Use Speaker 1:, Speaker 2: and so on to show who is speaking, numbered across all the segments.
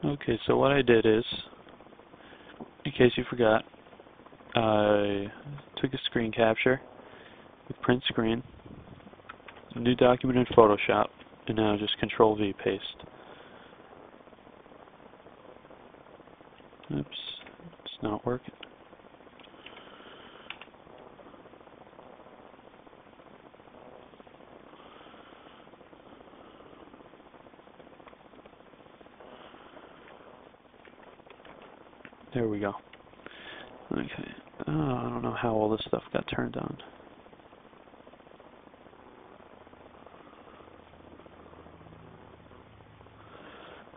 Speaker 1: Okay, so what I did is, in case you forgot, I took a screen capture with print screen, new document in Photoshop, and now just Control V paste. Oops, it's not working. There we go. Okay. Oh, I don't know how all this stuff got turned on.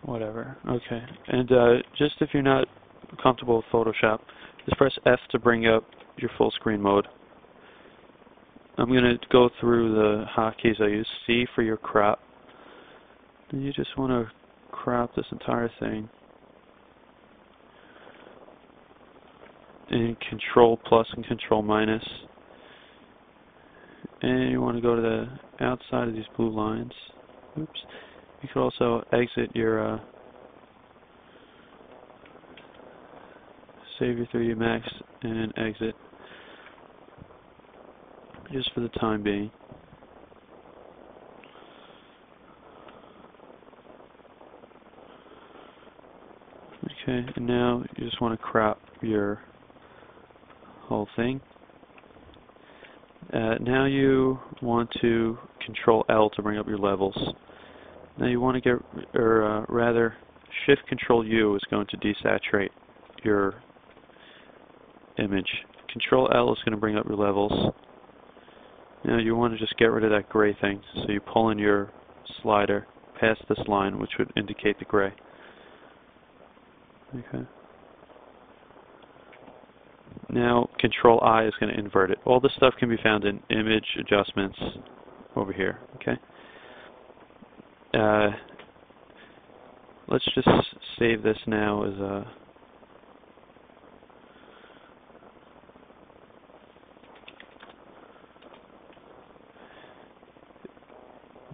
Speaker 1: Whatever. Okay. And just if you're not comfortable with Photoshop, just press F to bring up your full screen mode. I'm going to go through the hotkeys I use. C for your crop. And you just want to crop this entire thing. And Control plus and Control minus. And you want to go to the outside of these blue lines. Oops. You could also exit your save your 3D Max and exit just for the time being. Okay, and now you just want to crop your whole thing. Now you want to Control L to bring up your levels. Now you want to get, or rather, Shift Control U is going to desaturate your image. Control L is going to bring up your levels. Now you want to just get rid of that gray thing, so you pull in your slider past this line, which would indicate the gray. Okay. Now Control I is going to invert it. All this stuff can be found in Image Adjustments over here. Okay. Let's just save this now as a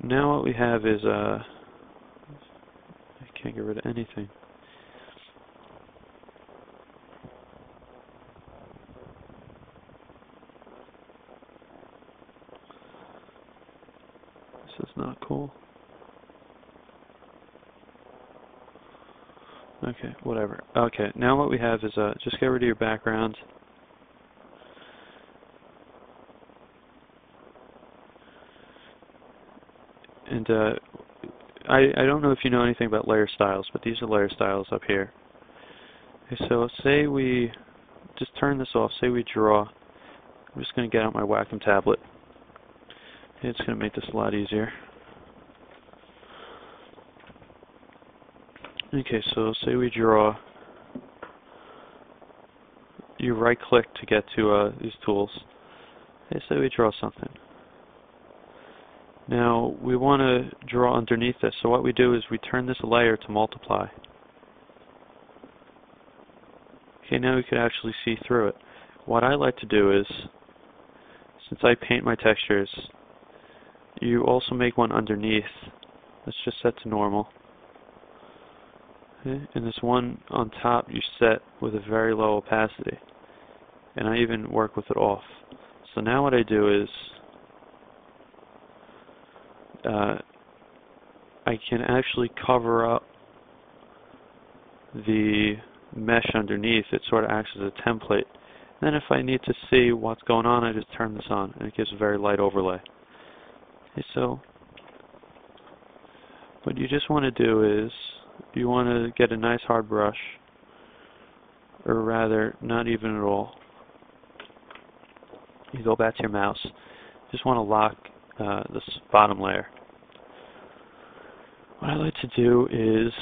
Speaker 1: now what we have is I can't get rid of anything. This is not cool. Okay, whatever. Okay, now what we have is just get rid of your background. And I don't know if you know anything about layer styles, but these are layer styles up here. Okay, so say we just turn this off. Say we draw. I'm just going to get out my Wacom tablet. It's going to make this a lot easier. Okay, so say we draw. You right-click to get to these tools. Okay, say we draw something. Now we want to draw underneath this, so what we do is we turn this layer to multiply. Okay, now we can actually see through it. What I like to do is, since I paint my textures, you also make one underneath. Let's just set to normal. Okay, and this one on top you set with a very low opacity. And I even work with it off. So now what I do is I can actually cover up the mesh underneath. It sort of acts as a template. And then if I need to see what's going on, I just turn this on, and it gives a very light overlay. Okay, so what you just want to do is you want to get a nice hard brush, or rather, not even at all. You go back to your mouse. You just want to lock this bottom layer. What I like to do is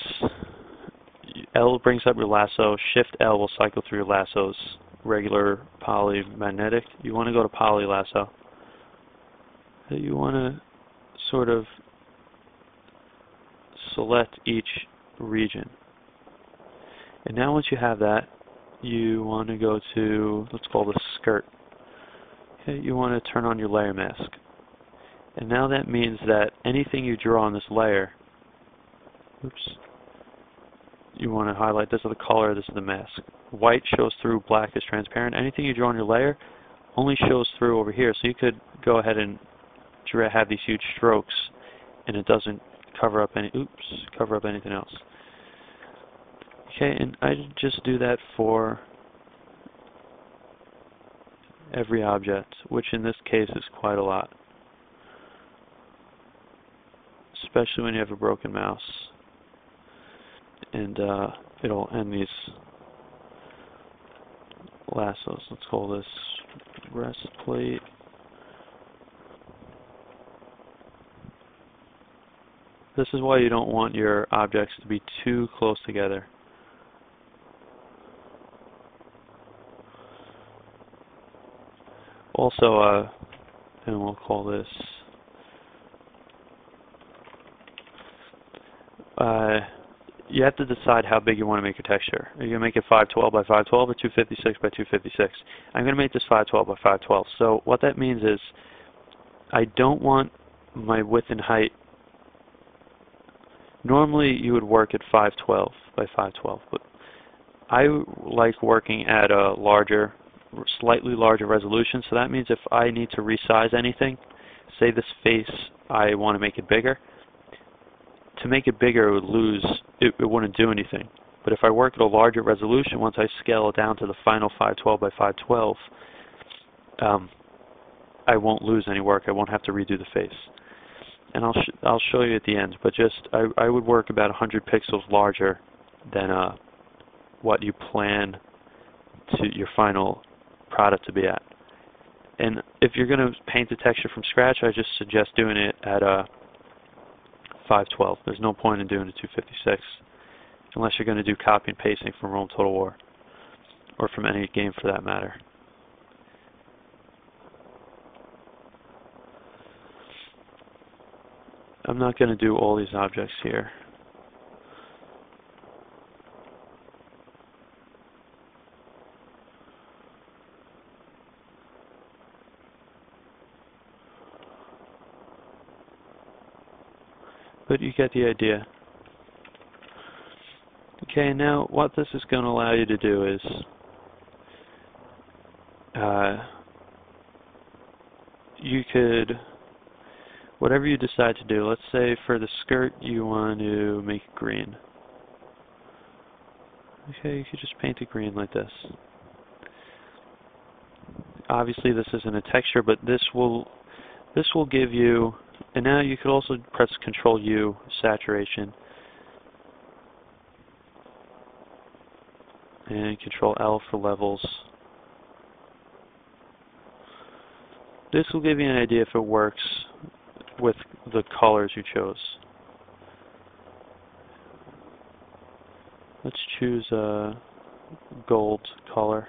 Speaker 1: L brings up your lasso. Shift L will cycle through your lassos. Regular, poly, magnetic. You want to go to poly lasso. You want to sort of select each region. And now once you have that, you want to go to, let's call this skirt. Okay, you want to turn on your layer mask. And now that means that anything you draw on this layer, oops, you want to highlight this is the color, this is the mask. White shows through, black is transparent. Anything you draw on your layer only shows through over here. So you could go ahead and have these huge strokes and it doesn't cover up anything else. Okay, and I just do that for every object, which in this case is quite a lot. Especially when you have a broken mouse. And it'll end these lassos. Let's call this rest plate. This is why you don't want your objects to be too close together. Also, and we'll call this you have to decide how big you want to make your texture. Are you going to make it 512 by 512 or 256 by 256? I'm going to make this 512 by 512. So what that means is I don't want my width and height. Normally you would work at 512 by 512, but I like working at a slightly larger resolution. So that means if I need to resize anything, say this face, I want to make it bigger. To make it bigger, it wouldn't do anything. But if I work at a larger resolution, once I scale it down to the final 512 by 512, I won't lose any work. I won't have to redo the face. And I'll show you at the end. But I would work about 100 pixels larger than what you plan to your final product to be at. And if you're going to paint the texture from scratch, I just suggest doing it at 512. There's no point in doing it 256 unless you're going to do copy and pasting from Rome Total War or from any game for that matter. I'm not going to do all these objects here. But you get the idea. Okay, now what this is going to allow you to do is you could, whatever you decide to do, let's say for the skirt you want to make it green. Okay, you could just paint it green like this. Obviously this isn't a texture, but this will give you, and now you could also press Control U, saturation, and Control L for levels. This will give you an idea if it works with the colors you chose. Let's choose a gold color.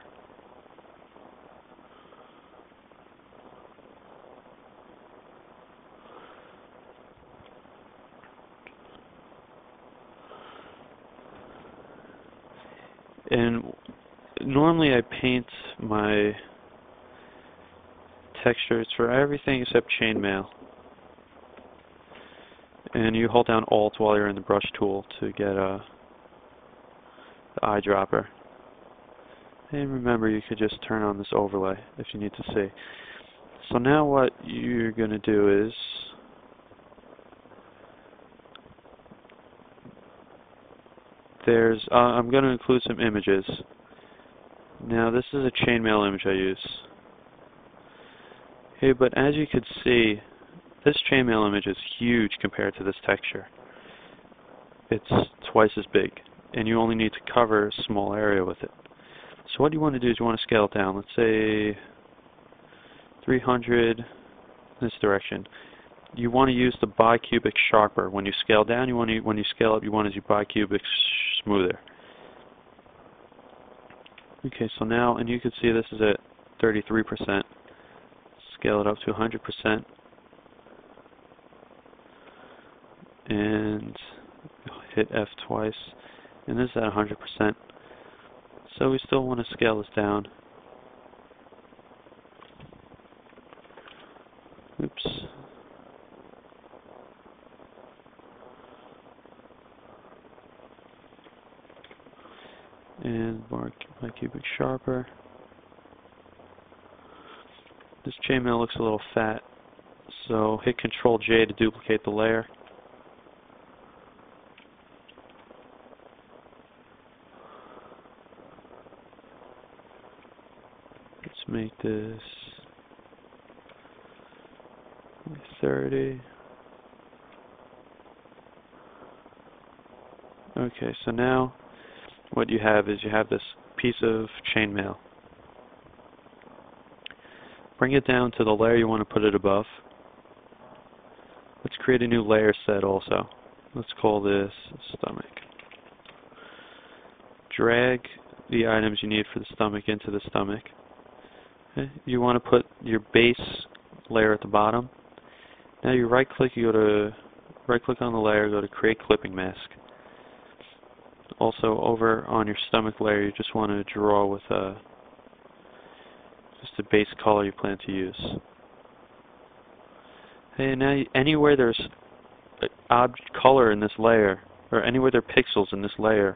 Speaker 1: And normally I paint my textures for everything except chainmail. And you hold down Alt while you're in the brush tool to get the eyedropper. And remember, you could just turn on this overlay if you need to see. So now what you're going to do is I'm going to include some images. Now this is a chainmail image I use. Okay, but as you can see, this chainmail image is huge compared to this texture. It's twice as big, and you only need to cover a small area with it. So what you want to do is you want to scale it down. Let's say 300 in this direction. You want to use the bicubic sharper. When you scale down, when you scale up, you want to use bicubic smoother. Okay, so now, and you can see this is at 33%. Scale it up to 100%. And hit F twice. And this is at 100%. So we still want to scale this down. Oops. and mark my cubic sharper. This chainmail looks a little fat, so hit Control J to duplicate the layer. Let's make this 30. Okay, so now what you have is you have this piece of chainmail. Bring it down to the layer you want to put it above. Let's create a new layer set also. Let's call this stomach. Drag the items you need for the stomach into the stomach. Okay. You want to put your base layer at the bottom. Now you right click on the layer, go to create clipping mask. Also over on your stomach layer you just want to draw with just the base color you plan to use. Okay, and now anywhere there's object color in this layer, or anywhere there are pixels in this layer,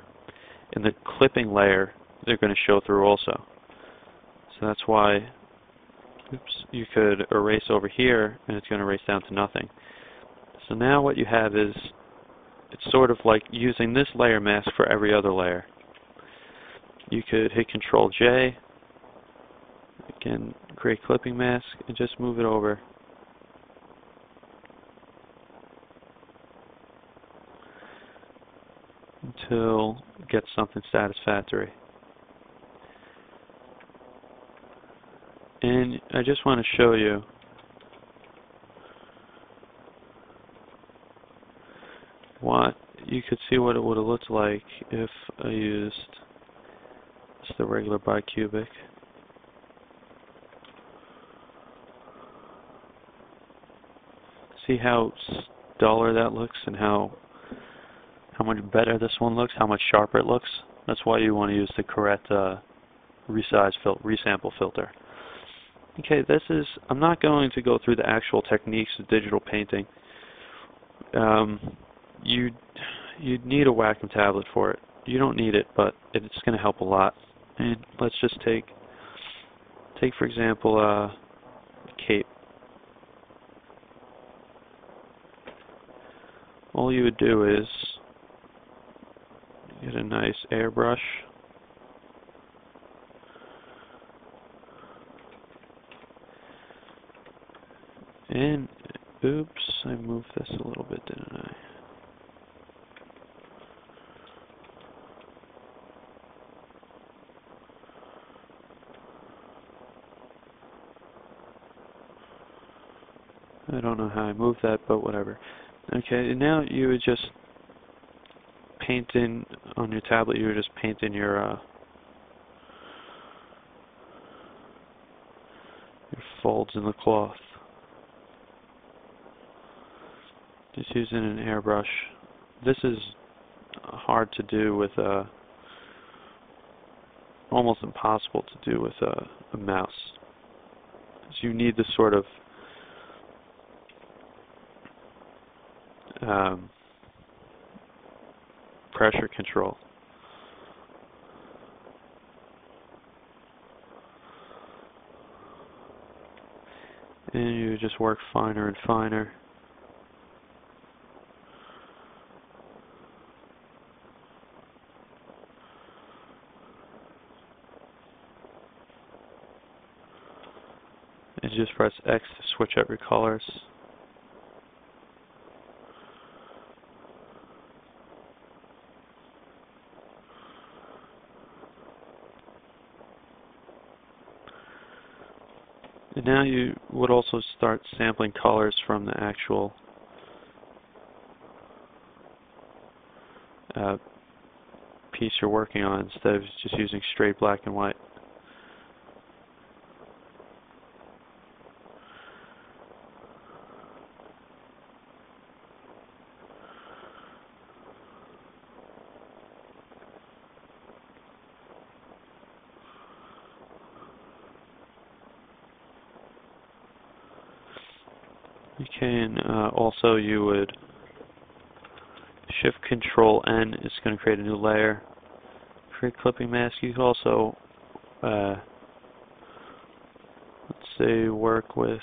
Speaker 1: in the clipping layer, they're going to show through also. So that's why you could erase over here and it's going to erase down to nothing. So now what you have is, it's sort of like using this layer mask for every other layer. You could hit Control J, again create clipping mask, and just move it over. Until it gets something satisfactory. And I just want to show you what you could see what it would have looked like if I used just the regular bicubic. See how duller that looks and how much better this one looks, how much sharper it looks. That's why you want to use the correct resample filter. Okay, I'm not going to go through the actual techniques of digital painting. You'd need a Wacom tablet for it. You don't need it, but it's going to help a lot. And let's just take for example, a cape. All you would do is get a nice airbrush. And, oops, I moved this a little bit, didn't I? I don't know how I moved that, but whatever. Okay, and now you would just paint in, on your tablet, you would just paint in your folds in the cloth. Just using an airbrush. This is hard to do with almost impossible to do with a mouse. So you need this sort of pressure control. And you just work finer and finer. And just press X to switch up your colors. And now you would also start sampling colors from the actual piece you're working on instead of just using straight black and white. Okay, and also you would Shift Control N is going to create a new layer. for your clipping mask. You could also, let's say, work with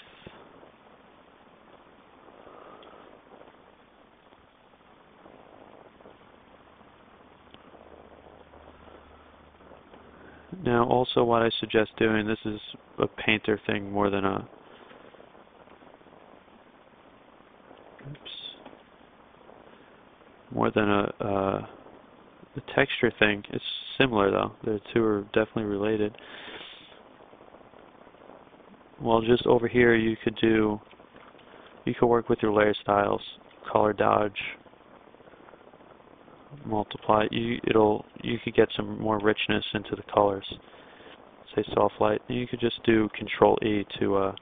Speaker 1: now. Also, what I suggest doing, this is a painter thing more than a the texture thing. It's similar though. The two are definitely related. Well, just over here you could work with your layer styles, color dodge, multiply. You could get some more richness into the colors. Say soft light. And you could just do Control E to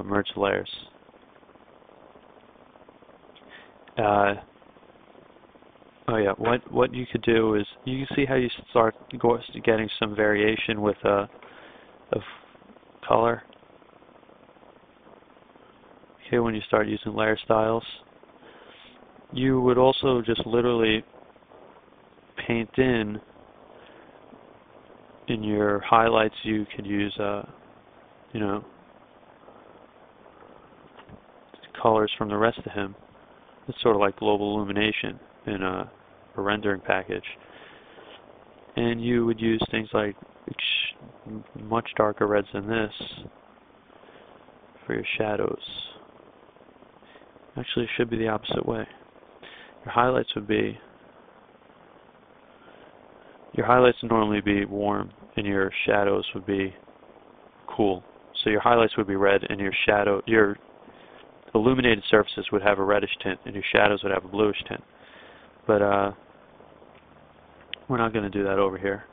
Speaker 1: merge the layers. Oh yeah, what you could do is, you can see how you start getting some variation with of color. Okay, when you start using layer styles, you would also just literally paint in your highlights. You could use colors from the rest of him. It's sort of like global illumination in a rendering package. And you would use things like much darker reds than this for your shadows. Actually, it should be the opposite way. Your highlights would normally be warm, and your shadows would be cool. So your highlights would be red, and your illuminated surfaces would have a reddish tint, and your shadows would have a bluish tint. But we're not going to do that over here.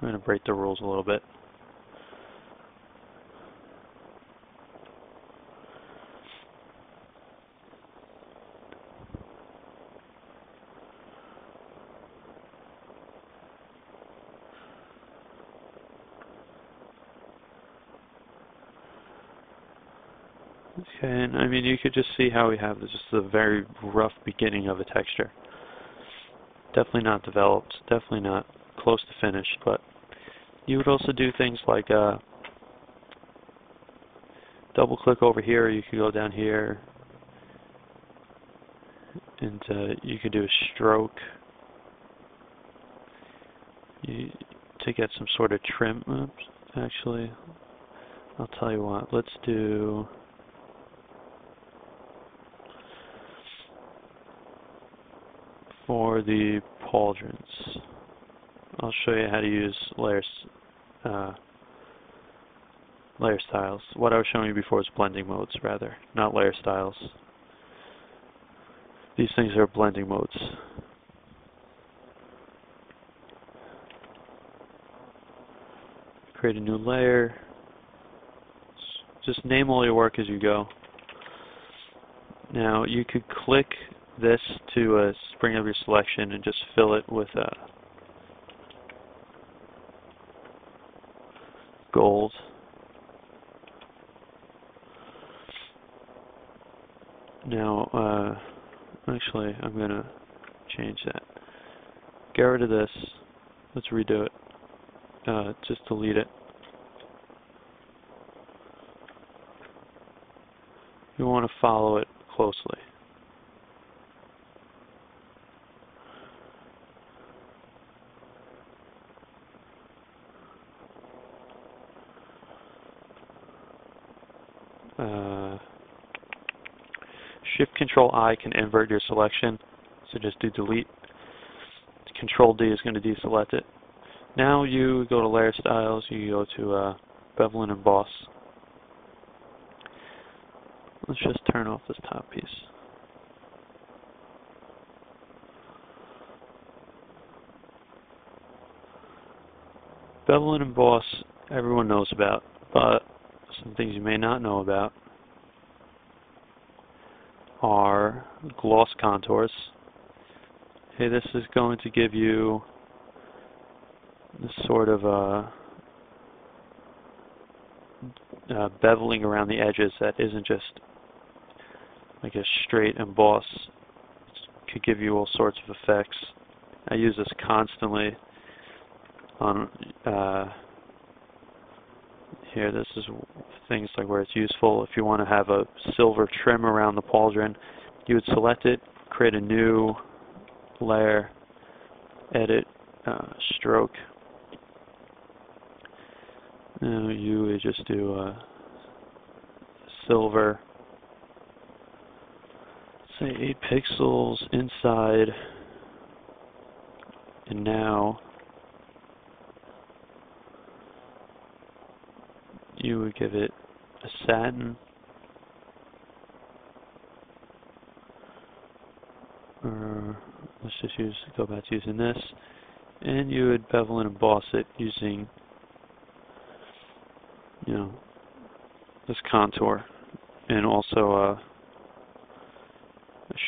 Speaker 1: I'm going to break the rules a little bit. Okay, and I mean, you could just see how we have this is the very rough beginning of a texture. Definitely not developed, definitely not close to finished, but you would also do things like double click over here, or you could go down here and you could do a stroke to get some sort of trim. Oops, actually, I'll tell you what, let's do for the pauldrons. I'll show you how to use layer styles. What I was showing you before is blending modes, rather, not layer styles. These things are blending modes. Create a new layer. Just name all your work as you go. Now you could click this to bring up your selection and just fill it with gold. Now, actually, I'm going to change that. Get rid of this. Let's redo it. Just delete it. You want to follow it closely. Shift Control I can invert your selection, so just do delete. Control D is going to deselect it. Now you go to Layer Styles, you go to Bevel and Emboss. Let's just turn off this top piece. Bevel and Emboss everyone knows about, but some things you may not know about are gloss contours. Okay, this is going to give you this sort of beveling around the edges that isn't just like a straight emboss. It could give you all sorts of effects. I use this constantly on here. This is things like where it's useful. If you want to have a silver trim around the pauldron, you would select it, create a new layer, edit, stroke. Now you would just do silver, say 8 pixels inside, and now you would give it a satin, or let's just go back to using this, and you would bevel and emboss it using, you know, this contour, and also a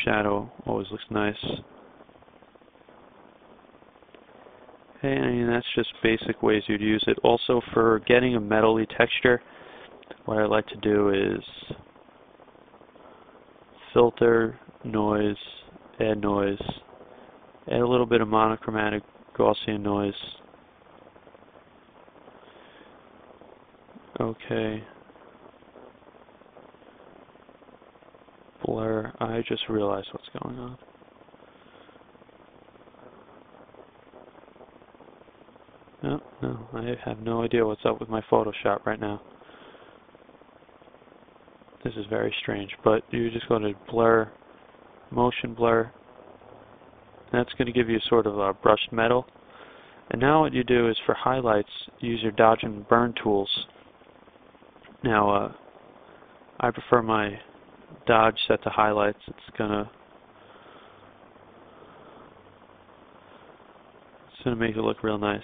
Speaker 1: shadow always looks nice. Okay, I mean, that's just basic ways you'd use it. Also, for getting a metal-y texture, what I like to do is filter, noise, add a little bit of monochromatic Gaussian noise. Okay. Blur. I just realized what's going on. No, I have no idea what's up with my Photoshop right now. This is very strange, but you just go to blur, motion blur. That's going to give you sort of a brushed metal. And now what you do is for highlights, use your dodge and burn tools. Now, I prefer my dodge set to highlights. It's gonna make it look real nice.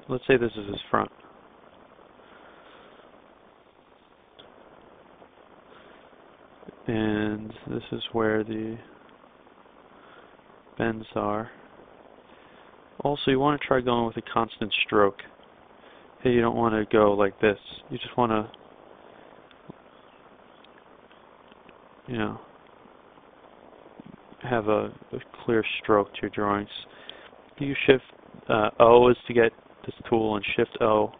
Speaker 1: Let's say this is his front. And this is where the bends are. Also, you want to try going with a constant stroke. Hey, you don't want to go like this. You just want to, you know, have a clear stroke to your drawings. You shift O is to get this tool, and shift O.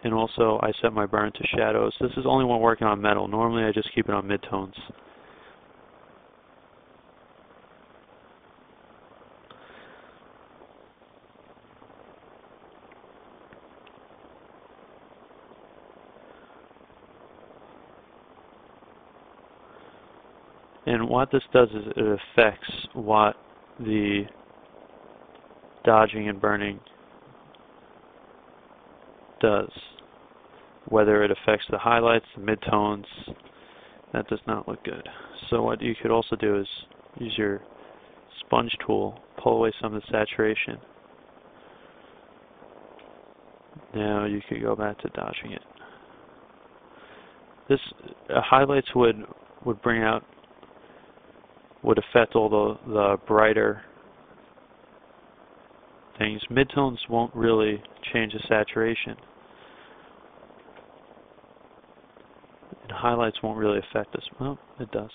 Speaker 1: And also, I set my burn to shadows. This is only when working on metal. Normally, I just keep it on midtones. And what this does is it affects what the dodging and burning does. Whether it affects the highlights, the midtones, that does not look good. So what you could also do is use your sponge tool, pull away some of the saturation. Now you could go back to dodging it. This highlights would bring out, would affect all the brighter things. Midtones won't really change the saturation. And highlights won't really affect this. Well, it does.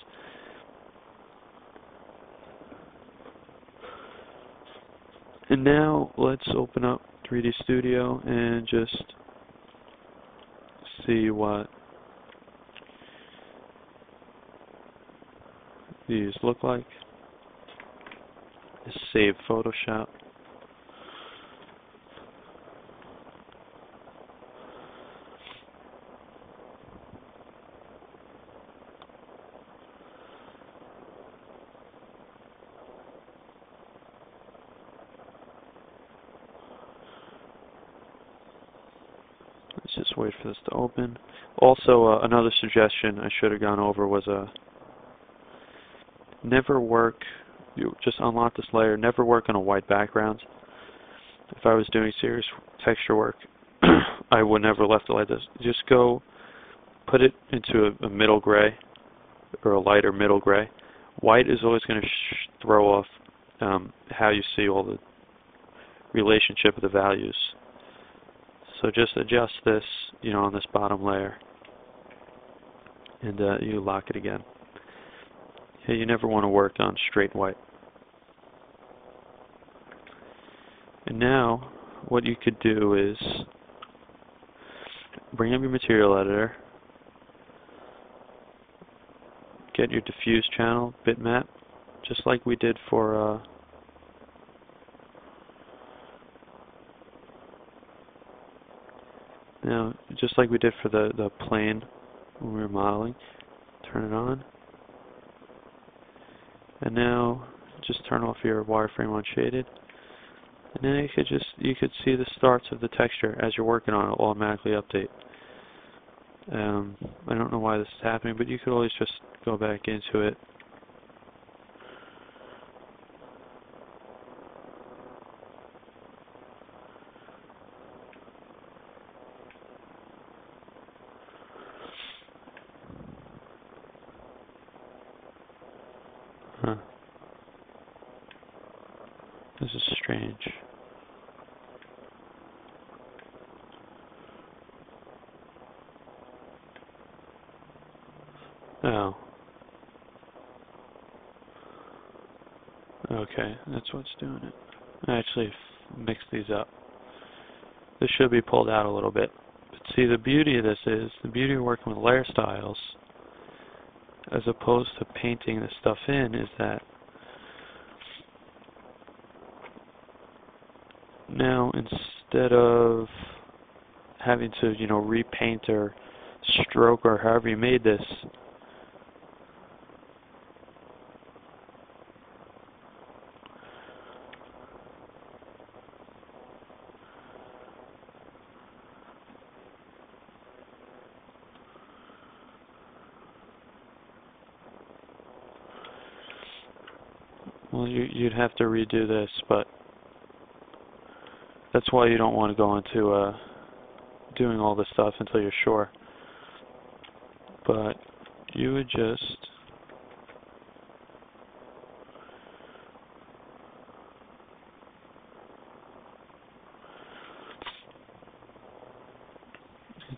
Speaker 1: And now let's open up 3D Studio and just see what these look like. Save Photoshop. Let's just wait for this to open. Also, another suggestion I should have gone over was never work, you just unlock this layer, never work on a white background. If I was doing serious texture work, I would never left it like this. Just go put it into a middle gray, or a lighter middle gray. White is always going to throw off how you see all the relationship of the values. So just adjust this, on this bottom layer, and you lock it again. Okay, you never want to work on straight white. And now, what you could do is bring up your material editor, get your diffuse channel bitmap, just like we did for just like we did for the plane when we were modeling. Turn it on, and now just turn off your wireframe unshaded. And then you could see the starts of the texture as you're working on it will automatically update. I don't know why this is happening, but you could always just go back into it. Huh. This is strange. Oh. Okay, that's what's doing it. I actually mixed these up. This should be pulled out a little bit. But see, the beauty of this is, the beauty of working with layer styles, as opposed to painting this stuff in, is that now instead of having to, repaint or stroke or however you made this, well, you'd have to redo this, but that's why you don't want to go into doing all this stuff until you're sure. But you would just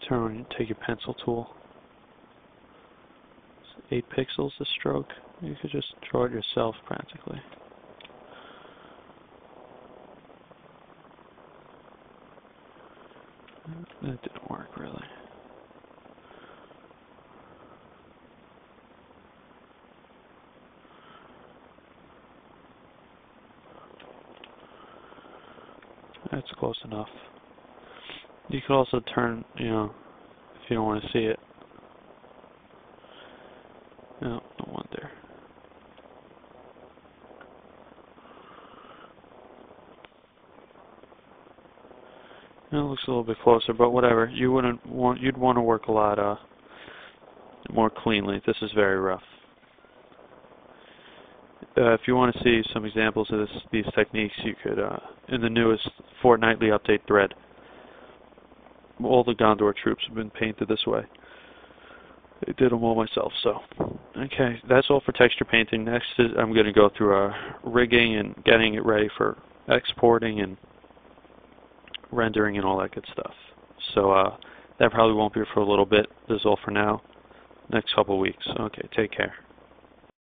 Speaker 1: turn on and take your pencil tool. It's 8 pixels a stroke. You could just draw it yourself practically. That didn't work really. That's close enough. You could also turn, if you don't want to see it. No, don't want there. It looks a little bit closer, but whatever. You'd want to work a lot more cleanly. This is very rough. If you want to see some examples of these techniques, you could, in the newest fortnightly update thread, all the Gondor troops have been painted this way. I did them all myself, so. Okay, that's all for texture painting. Next is I'm going to go through rigging and getting it ready for exporting and rendering and all that good stuff. So that probably won't be for a little bit. This is all for now. Next couple weeks. Okay, take care.